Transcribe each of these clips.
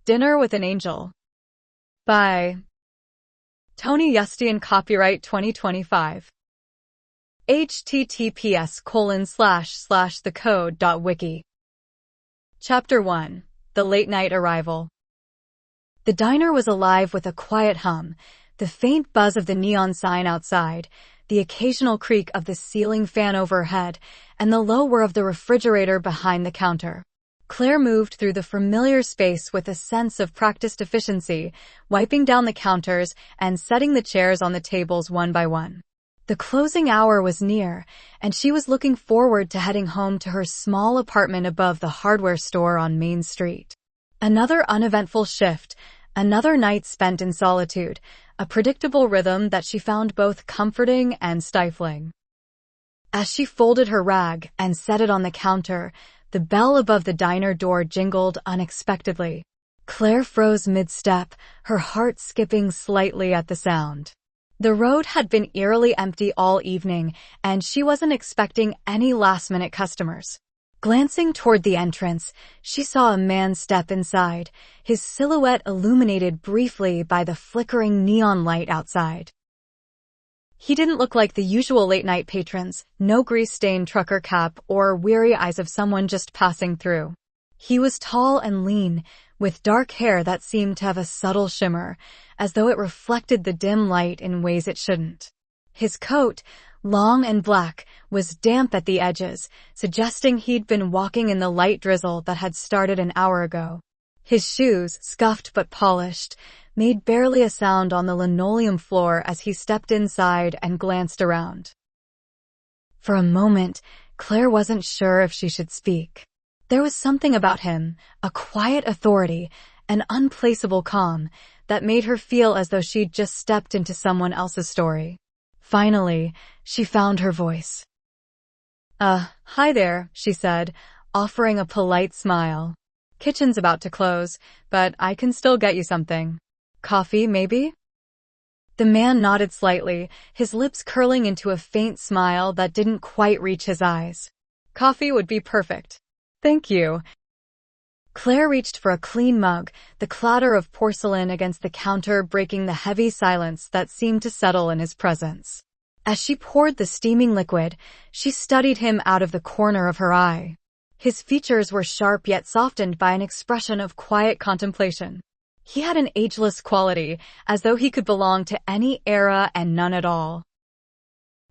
Dinner with an Angel. By Tony Yustein, copyright 2025. https://thecode.wiki. Chapter 1. The Late Night Arrival. The diner was alive with a quiet hum, the faint buzz of the neon sign outside, the occasional creak of the ceiling fan overhead, and the low whir of the refrigerator behind the counter. Claire moved through the familiar space with a sense of practiced efficiency, wiping down the counters and setting the chairs on the tables one by one. The closing hour was near, and she was looking forward to heading home to her small apartment above the hardware store on Main Street. Another uneventful shift, another night spent in solitude, a predictable rhythm that she found both comforting and stifling. As she folded her rag and set it on the counter, the bell above the diner door jingled unexpectedly. Claire froze mid-step, her heart skipping slightly at the sound. The road had been eerily empty all evening, and she wasn't expecting any last-minute customers. Glancing toward the entrance, she saw a man step inside, his silhouette illuminated briefly by the flickering neon light outside. He didn't look like the usual late-night patrons, no grease-stained trucker cap or weary eyes of someone just passing through. He was tall and lean, with dark hair that seemed to have a subtle shimmer, as though it reflected the dim light in ways it shouldn't. His coat, long and black, was damp at the edges, suggesting he'd been walking in the light drizzle that had started an hour ago. His shoes, scuffed but polished, made barely a sound on the linoleum floor as he stepped inside and glanced around. For a moment, Claire wasn't sure if she should speak. There was something about him, a quiet authority, an unplaceable calm, that made her feel as though she'd just stepped into someone else's story. Finally, she found her voice. Hi there, she said, offering a polite smile. Kitchen's about to close, but I can still get you something. Coffee, maybe? The man nodded slightly, his lips curling into a faint smile that didn't quite reach his eyes. Coffee would be perfect. Thank you. Claire reached for a clean mug, the clatter of porcelain against the counter breaking the heavy silence that seemed to settle in his presence. As she poured the steaming liquid, she studied him out of the corner of her eye. His features were sharp yet softened by an expression of quiet contemplation. He had an ageless quality, as though he could belong to any era and none at all.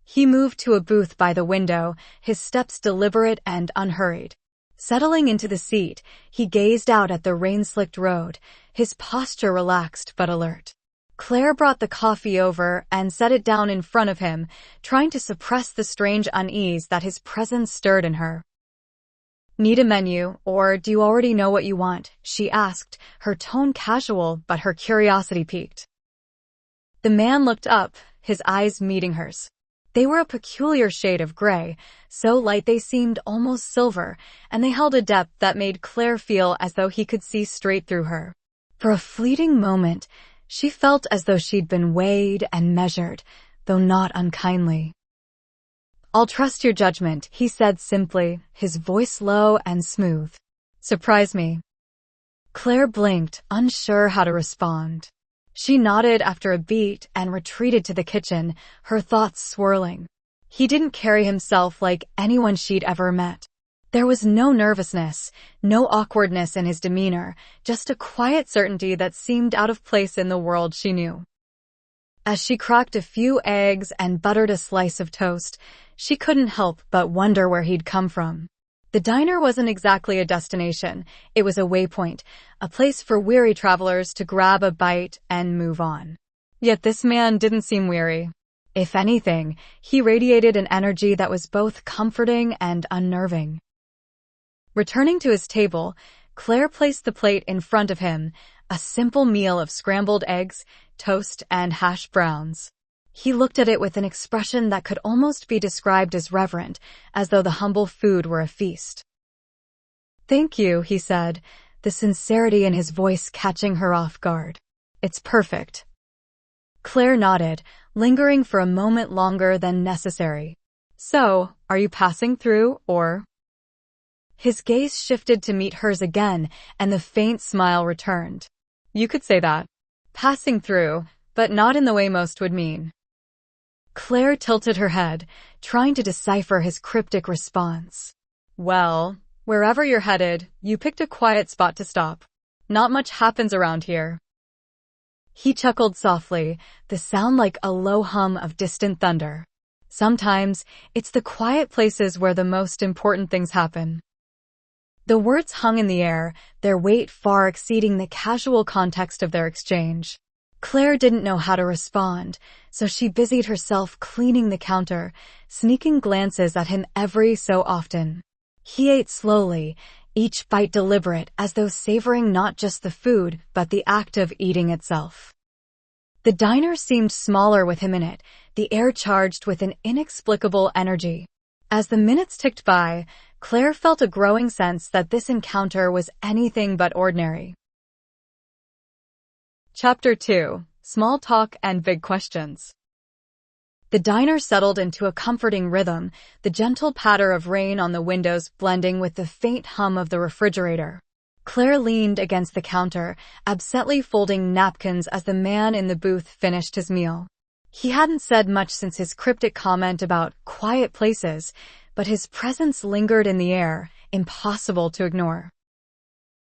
He moved to a booth by the window, his steps deliberate and unhurried. Settling into the seat, he gazed out at the rain-slicked road, his posture relaxed but alert. Claire brought the coffee over and set it down in front of him, trying to suppress the strange unease that his presence stirred in her. Need a menu, or do you already know what you want? She asked, her tone casual but her curiosity piqued. The man looked up, his eyes meeting hers. They were a peculiar shade of gray, so light they seemed almost silver, and they held a depth that made Claire feel as though he could see straight through her. For a fleeting moment, she felt as though she'd been weighed and measured, though not unkindly. I'll trust your judgment, he said simply, his voice low and smooth. Surprise me. Claire blinked, unsure how to respond. She nodded after a beat and retreated to the kitchen, her thoughts swirling. He didn't carry himself like anyone she'd ever met. There was no nervousness, no awkwardness in his demeanor, just a quiet certainty that seemed out of place in the world she knew. As she cracked a few eggs and buttered a slice of toast, she couldn't help but wonder where he'd come from. The diner wasn't exactly a destination, it was a waypoint, a place for weary travelers to grab a bite and move on. Yet this man didn't seem weary. If anything, he radiated an energy that was both comforting and unnerving. Returning to his table, Claire placed the plate in front of him, a simple meal of scrambled eggs, toast, and hash browns. He looked at it with an expression that could almost be described as reverent, as though the humble food were a feast. Thank you, he said, the sincerity in his voice catching her off guard. It's perfect. Claire nodded, lingering for a moment longer than necessary. So, are you passing through, or? His gaze shifted to meet hers again, and the faint smile returned. You could say that. Passing through, but not in the way most would mean. Claire tilted her head, trying to decipher his cryptic response. Well, wherever you're headed, you picked a quiet spot to stop. Not much happens around here. He chuckled softly, the sound like a low hum of distant thunder. Sometimes, it's the quiet places where the most important things happen. The words hung in the air, their weight far exceeding the casual context of their exchange. Claire didn't know how to respond, so she busied herself cleaning the counter, sneaking glances at him every so often. He ate slowly, each bite deliberate, as though savoring not just the food, but the act of eating itself. The diner seemed smaller with him in it, the air charged with an inexplicable energy. As the minutes ticked by, Claire felt a growing sense that this encounter was anything but ordinary. Chapter 2. Small Talk and Big Questions. The diner settled into a comforting rhythm, the gentle patter of rain on the windows blending with the faint hum of the refrigerator. Claire leaned against the counter, absently folding napkins as the man in the booth finished his meal. He hadn't said much since his cryptic comment about quiet places, but his presence lingered in the air, impossible to ignore.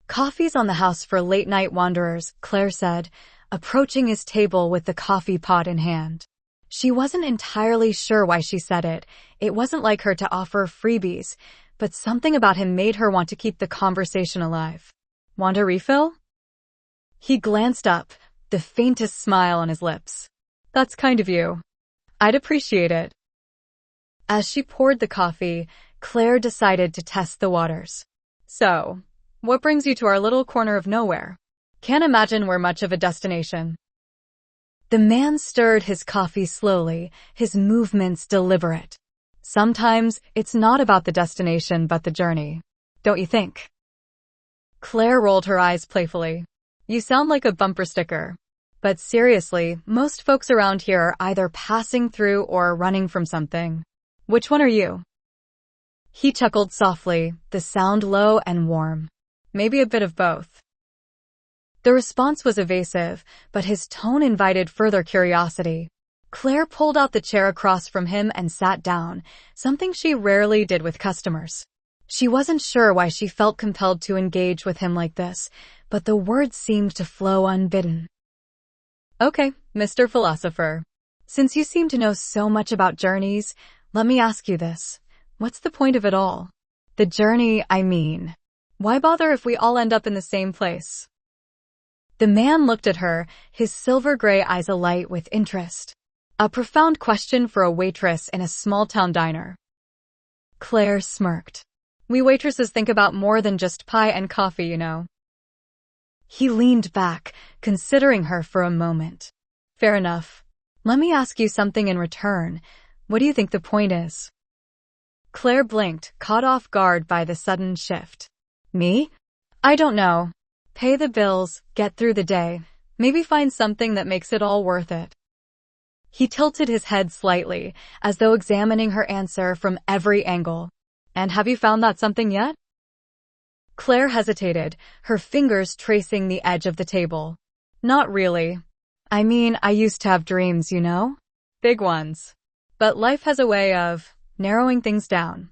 Coffee's on the house for late-night wanderers, Claire said, approaching his table with the coffee pot in hand. She wasn't entirely sure why she said it. It wasn't like her to offer freebies, but something about him made her want to keep the conversation alive. Want a refill? He glanced up, the faintest smile on his lips. That's kind of you. I'd appreciate it. As she poured the coffee, Claire decided to test the waters. So, what brings you to our little corner of nowhere? Can't imagine we're much of a destination. The man stirred his coffee slowly, his movements deliberate. Sometimes, it's not about the destination but the journey. Don't you think? Claire rolled her eyes playfully. You sound like a bumper sticker. But seriously, most folks around here are either passing through or running from something. Which one are you? He chuckled softly, the sound low and warm. Maybe a bit of both. The response was evasive, but his tone invited further curiosity. Claire pulled out the chair across from him and sat down, something she rarely did with customers. She wasn't sure why she felt compelled to engage with him like this, but the words seemed to flow unbidden. Okay, Mr. Philosopher. Since you seem to know so much about journeys, let me ask you this. What's the point of it all? The journey, I mean. Why bother if we all end up in the same place? The man looked at her, his silver-gray eyes alight with interest. A profound question for a waitress in a small-town diner. Claire smirked. We waitresses think about more than just pie and coffee, you know. He leaned back, considering her for a moment. Fair enough. Let me ask you something in return. What do you think the point is? Claire blinked, caught off guard by the sudden shift. Me? I don't know. Pay the bills, get through the day, maybe find something that makes it all worth it. He tilted his head slightly, as though examining her answer from every angle. And have you found that something yet? Claire hesitated, her fingers tracing the edge of the table. Not really. I mean, I used to have dreams, you know? Big ones. But life has a way of narrowing things down.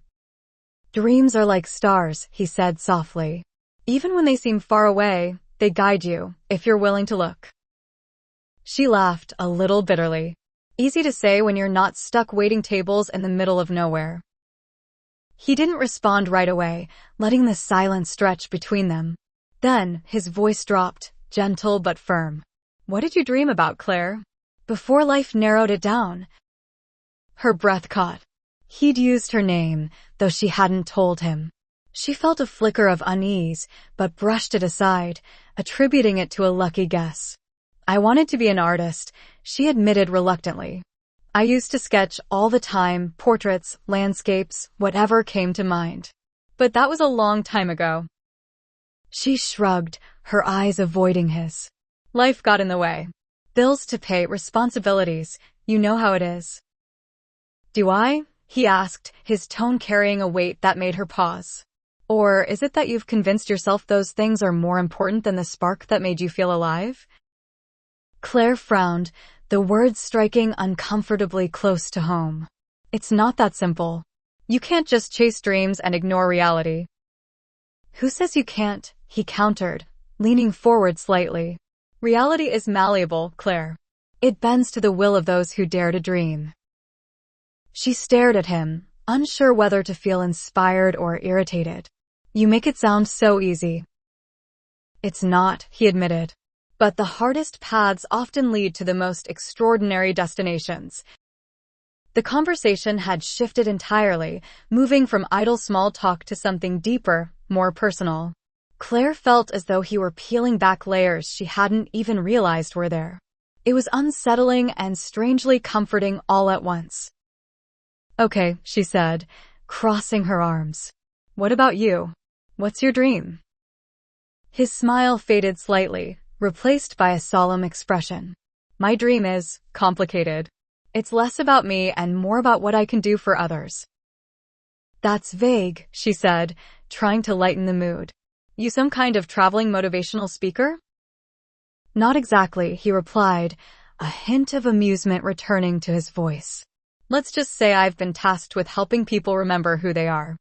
Dreams are like stars, he said softly. Even when they seem far away, they guide you, if you're willing to look. She laughed, a little bitterly. Easy to say when you're not stuck waiting tables in the middle of nowhere. He didn't respond right away, letting the silence stretch between them. Then, his voice dropped, gentle but firm. What did you dream about, Claire? Before life narrowed it down. Her breath caught. He'd used her name, though she hadn't told him. She felt a flicker of unease, but brushed it aside, attributing it to a lucky guess. I wanted to be an artist, she admitted reluctantly. I used to sketch all the time, portraits, landscapes, whatever came to mind. But that was a long time ago. She shrugged, her eyes avoiding his. Life got in the way. Bills to pay, responsibilities, you know how it is. Do I? He asked, his tone carrying a weight that made her pause. Or is it that you've convinced yourself those things are more important than the spark that made you feel alive? Claire frowned, the words striking uncomfortably close to home. It's not that simple. You can't just chase dreams and ignore reality. Who says you can't? He countered, leaning forward slightly. Reality is malleable, Claire. It bends to the will of those who dare to dream. She stared at him, unsure whether to feel inspired or irritated. You make it sound so easy. It's not, he admitted. But the hardest paths often lead to the most extraordinary destinations. The conversation had shifted entirely, moving from idle small talk to something deeper, more personal. Claire felt as though he were peeling back layers she hadn't even realized were there. It was unsettling and strangely comforting all at once. Okay, she said, crossing her arms. What about you? What's your dream? His smile faded slightly, replaced by a solemn expression. My dream is complicated. It's less about me and more about what I can do for others. That's vague, she said, trying to lighten the mood. You some kind of traveling motivational speaker? Not exactly, he replied, a hint of amusement returning to his voice. Let's just say I've been tasked with helping people remember who they are.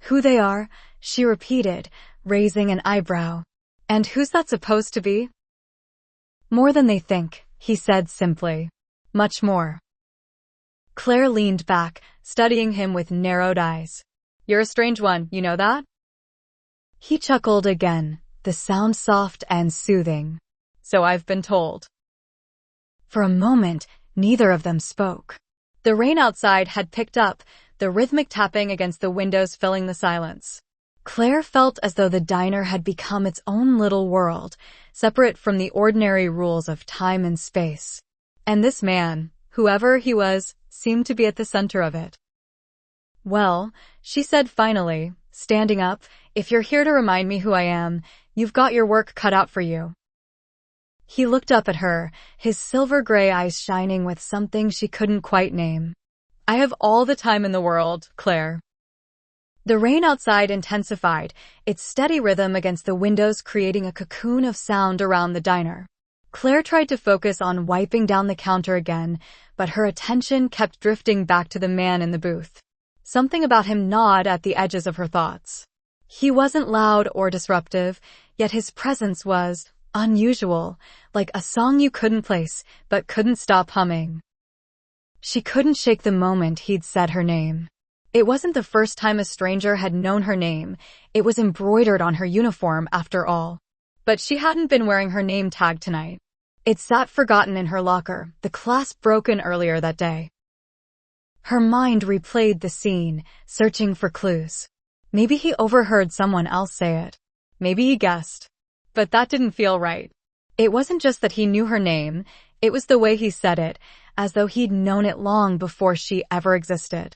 Who they are? She repeated, raising an eyebrow. And who's that supposed to be? More than they think, he said simply. Much more. Claire leaned back, studying him with narrowed eyes. You're a strange one, you know that? He chuckled again, the sound soft and soothing. So I've been told. For a moment, neither of them spoke. The rain outside had picked up, the rhythmic tapping against the windows filling the silence. Claire felt as though the diner had become its own little world, separate from the ordinary rules of time and space. And this man, whoever he was, seemed to be at the center of it. Well, she said finally, standing up, if you're here to remind me who I am, you've got your work cut out for you. He looked up at her, his silver-gray eyes shining with something she couldn't quite name. I have all the time in the world, Claire. The rain outside intensified, its steady rhythm against the windows creating a cocoon of sound around the diner. Claire tried to focus on wiping down the counter again, but her attention kept drifting back to the man in the booth. Something about him gnawed at the edges of her thoughts. He wasn't loud or disruptive, yet his presence was unusual, like a song you couldn't place, but couldn't stop humming. She couldn't shake the moment he'd said her name. It wasn't the first time a stranger had known her name, it was embroidered on her uniform after all. But she hadn't been wearing her name tag tonight. It sat forgotten in her locker, the clasp broken earlier that day. Her mind replayed the scene, searching for clues. Maybe he overheard someone else say it. Maybe he guessed. But that didn't feel right. It wasn't just that he knew her name, it was the way he said it, as though he'd known it long before she ever existed.